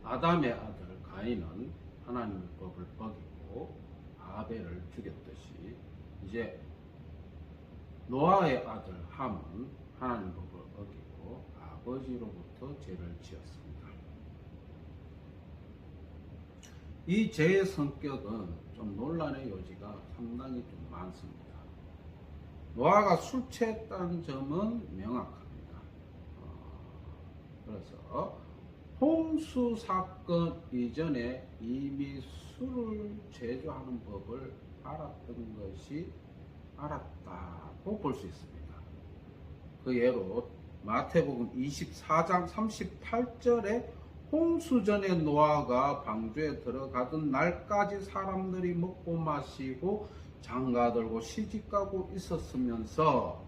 아담의 아들 가인은 하나님의 법을 어기고 아벨을 죽였듯이 이제 노아의 아들 함은 하나님의 법을 어기고 아버지로부터 죄를 지었습니다. 이 죄의 성격은 좀 논란의 여지가 상당히 좀 많습니다. 노아가 술 취했다는 점은 명확합니다. 그래서 홍수 사건 이전에 이미 술을 제조하는 법을 알았다고 볼 수 있습니다. 그 예로 마태복음 24장 38절에 홍수 전에 노아가 방주에 들어가던 날까지 사람들이 먹고 마시고 장가들고 시집가고 있었으면서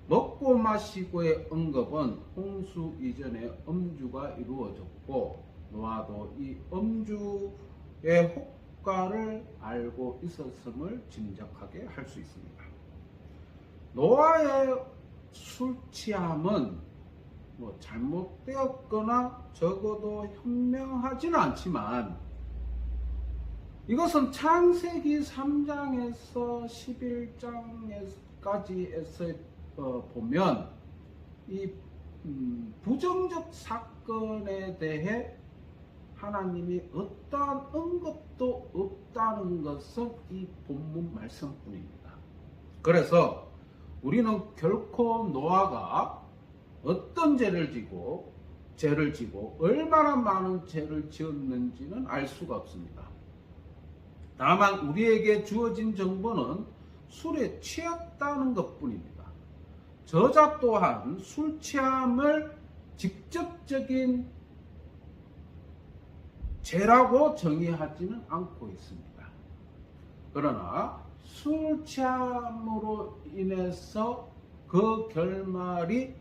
먹고 마시고의 언급은 홍수 이전에 음주가 이루어졌고 노아도 이 음주의 효과를 알고 있었음을 짐작하게 할 수 있습니다. 노아의 술 취함은 잘못되었거나 적어도 현명하지는 않지만 이것은 창세기 3장에서 11장까지에서 보면 이 부정적 사건에 대해 하나님이 어떠한 언급도 없다는 것은 이 본문 말씀뿐입니다. 그래서 우리는 결코 노아가 어떤 죄를 지고 얼마나 많은 죄를 지었는지는 알 수가 없습니다. 다만 우리에게 주어진 정보는 술에 취했다는 것뿐입니다. 저자 또한 술 취함을 직접적인 죄라고 정의하지는 않고 있습니다. 그러나 술 취함으로 인해서 그 결말이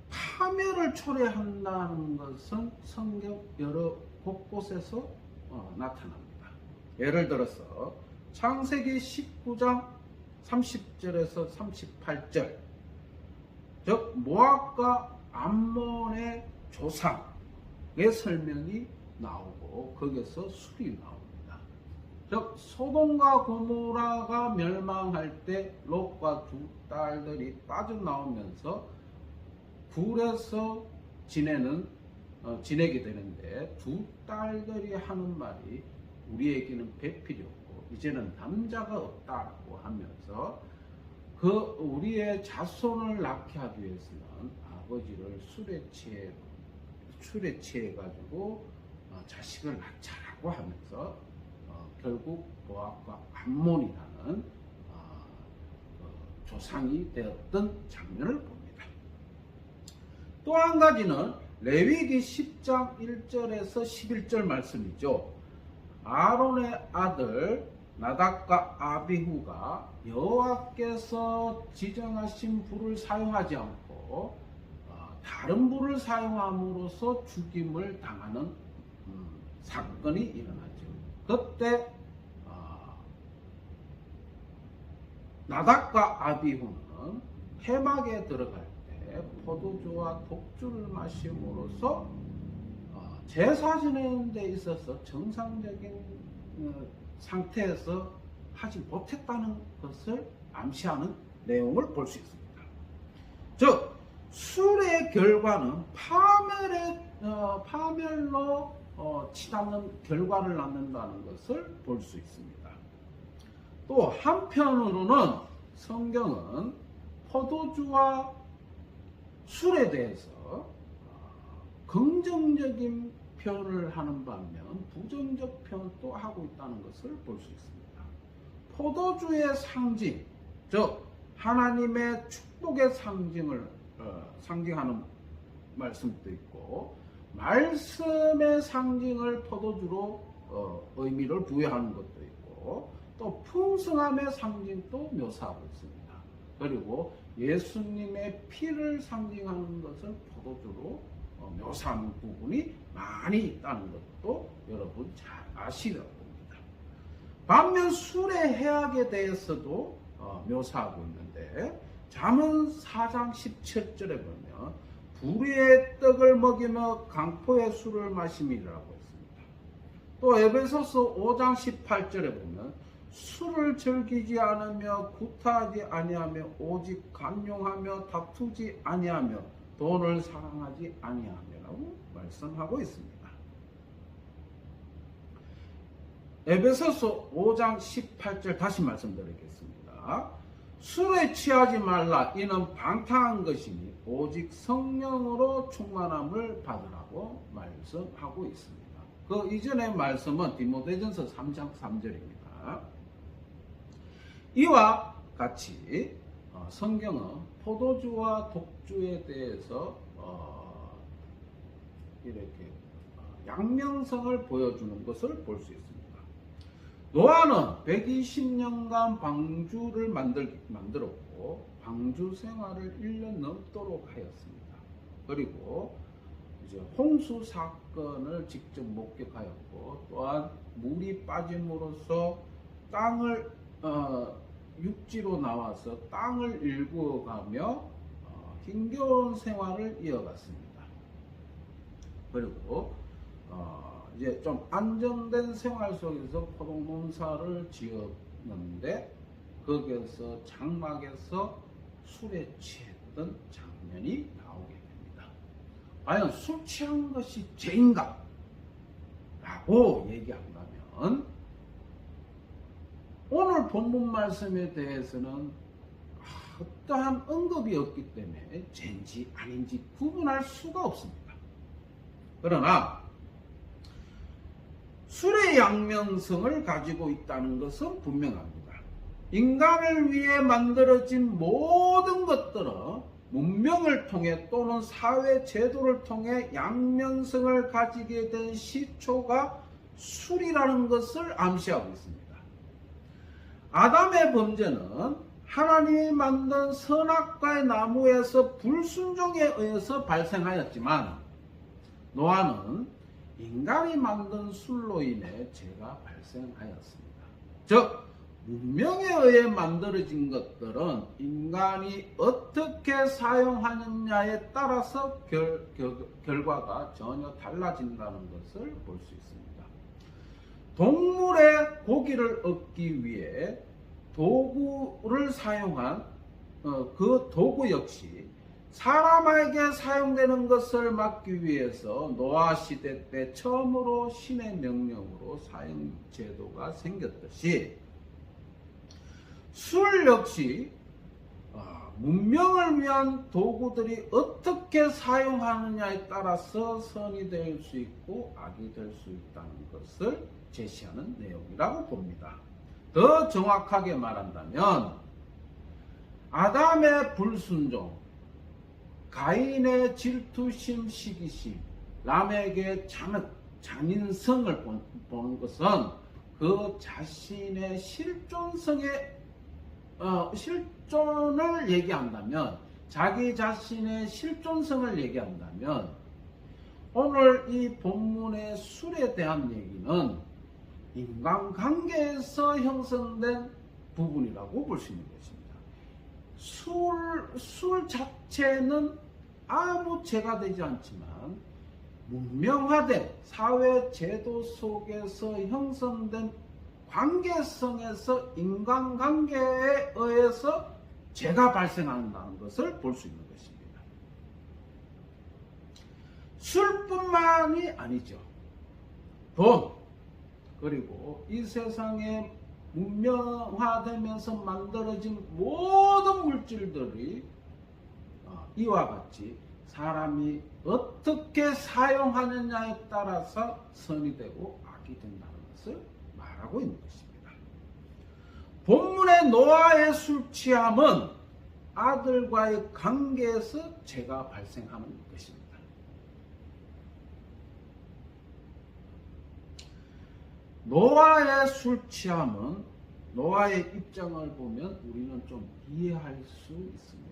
파멸을 초래한다는 것은 성경 여러 곳곳에서 나타납니다. 예를 들어서 창세기 19장 30절에서 38절, 즉 모압과 암몬의 조상의 설명이 나오고 거기서 술이 나옵니다. 즉 소돔과 고모라가 멸망할 때 롯과 두 딸들이 빠져나오면서 굴에서 지내게 되는데 두 딸들이 하는 말이 우리에게는 배필이 없고 이제는 남자가 없다고 하면서 우리의 자손을 낳게 하기 위해서는 아버지를 술에 취해 가지고 자식을 낳자라고 하면서 결국 모압과 암몬이라는 조상이 되었던 장면을 봅니다. 또 한 가지는 레위기 10장 1절에서 11절 말씀이죠. 아론의 아들 나답과 아비후가 여호와께서 지정하신 불을 사용하지 않고 다른 불을 사용함으로써 죽임을 당하는 사건이 일어나죠. 그때 나답과 아비후는 회막에 들어갈 때 포도주와 독주를 마심으로써 제사 지내는 데 있어서 정상적인 상태에서 하지 못했다는 것을 암시하는 내용을 볼 수 있습니다. 즉 술의 결과는 파멸로 치닫는 결과를 낳는다는 것을 볼 수 있습니다. 또 한편으로는 성경은 포도주와 술에 대해서 긍정적인 표현을 하는 반면 부정적 표현도 하고 있다는 것을 볼 수 있습니다. 포도주의 상징, 즉 하나님의 축복의 상징하는 말씀도 있고 말씀의 상징을 포도주로 의미를 부여하는 것도 있고 또 풍성함의 상징도 묘사하고 있습니다. 그리고 예수님의 피를 상징하는 것을 포도주로 묘사하는 부분이 많이 있다는 것도 여러분 잘 아시리라고 봅니다. 반면 술의 해악에 대해서도 묘사하고 있는데 잠언 4장 17절에 보면 불의의 떡을 먹이며 강포의 술을 마심이라고 했습니다. 또 에베소서 5장 18절에 보면 술을 즐기지 않으며 구타하지 아니하며 오직 간용하며 다투지 아니하며 돈을 사랑하지 아니하며라고 말씀하고 있습니다. 에베소서 5장 18절 다시 말씀드리겠습니다. 술에 취하지 말라. 이는 방탕한 것이니 오직 성령으로 충만함을 받으라고 말씀하고 있습니다. 그 이전의 말씀은 디모데전서 3장 3절입니다. 이와 같이 성경은 포도주와 독주에 대해서 이렇게 양면성을 보여주는 것을 볼 수 있습니다. 노아는 120년간 방주를 만들었고 방주 생활을 1년 넘도록 하였습니다. 그리고 이제 홍수 사건을 직접 목격하였고 또한 물이 빠짐으로써 땅을 육지로 나와서 땅을 일구어가며 힘겨운 생활을 이어갔습니다. 그리고 이제 좀 안정된 생활 속에서 포도농사를 지었는데 거기에서 장막에서 술에 취했던 장면이 나오게 됩니다. 과연 술 취한 것이 죄인가? 라고 얘기한다면 오늘 본문 말씀에 대해서는 어떠한 언급이 없기 때문에 죄인지 아닌지 구분할 수가 없습니다. 그러나 술의 양면성을 가지고 있다는 것은 분명합니다. 인간을 위해 만들어진 모든 것들은 문명을 통해 또는 사회 제도를 통해 양면성을 가지게 된 시초가 술이라는 것을 암시하고 있습니다. 아담의 범죄는 하나님이 만든 선악과의 나무에서 불순종에 의해서 발생하였지만 노아는 인간이 만든 술로 인해 죄가 발생하였습니다. 즉 문명에 의해 만들어진 것들은 인간이 어떻게 사용하느냐에 따라서 결과가 전혀 달라진다는 것을 볼 수 있습니다. 동물의 고기를 얻기 위해 도구를 사용한 그 도구 역시 사람에게 사용되는 것을 막기 위해서 노아 시대 때 처음으로 신의 명령으로 사용 제도가 생겼듯이 술 역시 문명을 위한 도구들이 어떻게 사용하느냐에 따라서 선이 될 수 있고 악이 될 수 있다는 것을 제시하는 내용이라고 봅니다. 더 정확하게 말한다면 아담의 불순종, 가인의 질투심, 시기심, 람에게 잔인성을 보는 것은 그 자신의 실존을 얘기한다면, 자기 자신의 실존성을 얘기한다면, 오늘 이 본문의 술에 대한 얘기는 인간관계에서 형성된 부분이라고 볼 수 있는 것입니다. 술 자체는 아무 죄가 되지 않지만 문명화된 사회 제도 속에서 형성된 관계성에서 인간관계에 의해서 죄가 발생한다는 것을 볼 수 있는 것입니다. 술뿐만이 아니죠. 돈, 그리고 이 세상에 문명화되면서 만들어진 모든 물질들이 이와 같이 사람이 어떻게 사용하느냐에 따라서 선이 되고 악이 된다는 것을 말하고 있는 것입니다. 본문의 노아의 술 취함은 아들과의 관계에서 죄가 발생하는 것입니다. 노아의 술 취함은 노아의 입장을 보면 우리는 좀 이해할 수 있습니다.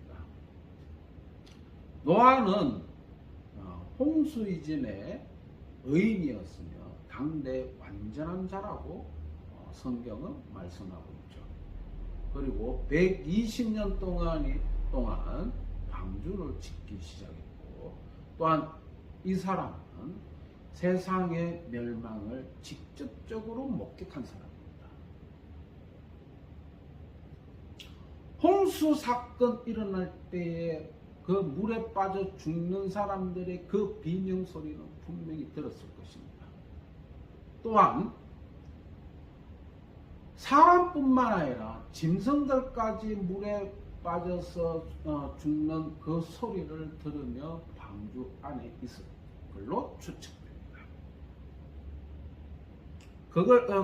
노아는 홍수 이전에 의인이었으며 당대 완전한 자라고 성경은 말씀하고 있죠. 그리고 120년 동안 방주를 짓기 시작했고 또한 이 사람은 세상의 멸망을 직접적으로 목격한 사람입니다. 홍수 사건 일어날 때에 그 물에 빠져 죽는 사람들의 그 비명 소리는 분명히 들었을 것입니다. 또한 사람뿐만 아니라 짐승들까지 물에 빠져서 죽는 그 소리를 들으며 방주 안에 있을 걸로 추측됩니다.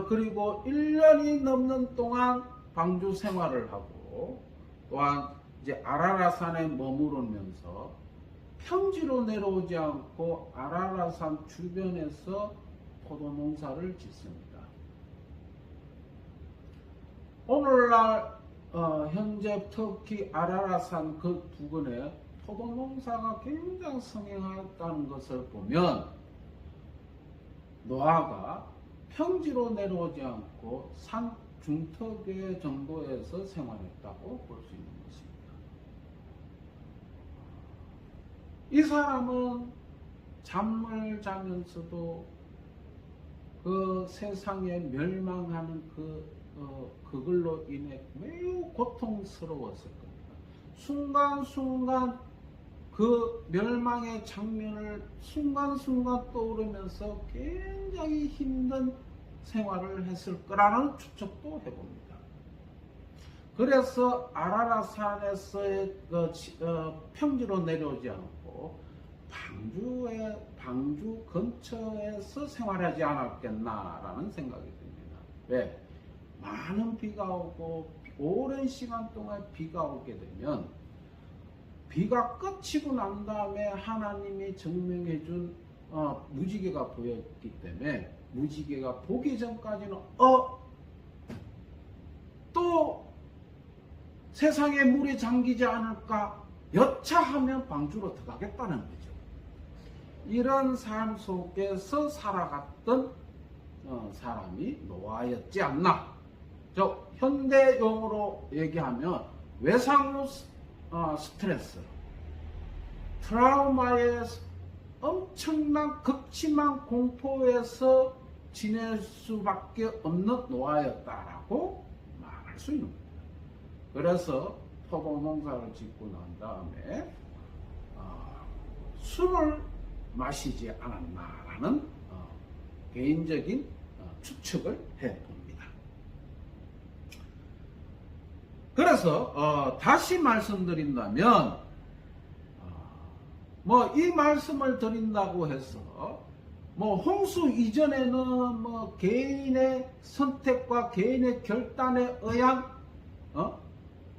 그리고 1년이 넘는 동안 방주 생활을 하고 또한 이제 아라라산에 머무르면서 평지로 내려오지 않고 아라라산 주변에서 포도 농사를 짓습니다. 오늘날 현재 터키 아라라산 그 부근에 포도 농사가 굉장히 성행하였다는 것을 보면 노아가 평지로 내려오지 않고 산 중턱의 정도에서 생활했다고 볼 수 있는 것입니다. 이 사람은 잠을 자면서도 그 세상에 멸망하는 그걸로 인해 매우 고통스러웠을 겁니다. 순간순간 그 멸망의 장면을 순간순간 떠오르면서 굉장히 힘든 생활을 했을 거라는 추측도 해봅니다. 그래서 아라라산에서의 평지로 내려오지 않고 방주 근처에서 생활하지 않았겠나라는 생각이 듭니다. 왜? 많은 비가 오고 오랜 시간 동안 비가 오게 되면 비가 그치고 난 다음에 하나님이 증명해 준 무지개가 보였기 때문에 무지개가 보기 전까지는 또 세상에 물이 잠기지 않을까 여차하면 방주로 들어가겠다는 거죠. 이런 삶 속에서 살아갔던 사람이 노아였지 않나. 현대 용어로 얘기하면 외상후 스트레스, 트라우마의 엄청난 극심한 공포에서 지낼 수밖에 없는 노아였다라고 말할 수 있는 겁니다. 그래서 포도 농사를 짓고 난 다음에 술을 마시지 않았나라는 개인적인 추측을 해봅니다. 그래서 다시 말씀드린다면 이 말씀을 드린다고 해서 홍수 이전에는 개인의 선택과 개인의 결단에 의한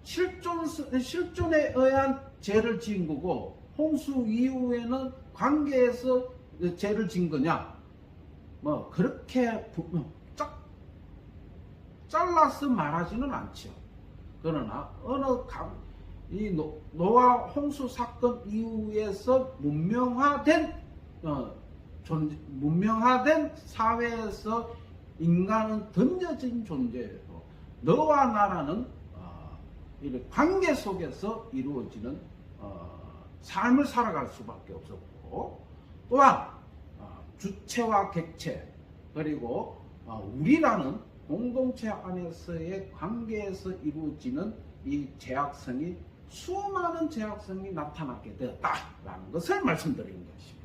실존에 의한 죄를 지은 거고 홍수 이후에는 관계에서 죄를 지은 거냐 그렇게 잘라서 말하지는 않죠. 그러나 이 노아 홍수 사건 이후에서 문명화된 사회에서 인간은 던져진 존재예요. 너와 나라는 관계 속에서 이루어지는 삶을 살아갈 수밖에 없었고, 또한 주체와 객체 그리고 우리라는 공동체 안에서의 관계에서 이루어지는 이 제약성이 수많은 제약성이 나타나게 되었다라는 것을 말씀드리는 것입니다.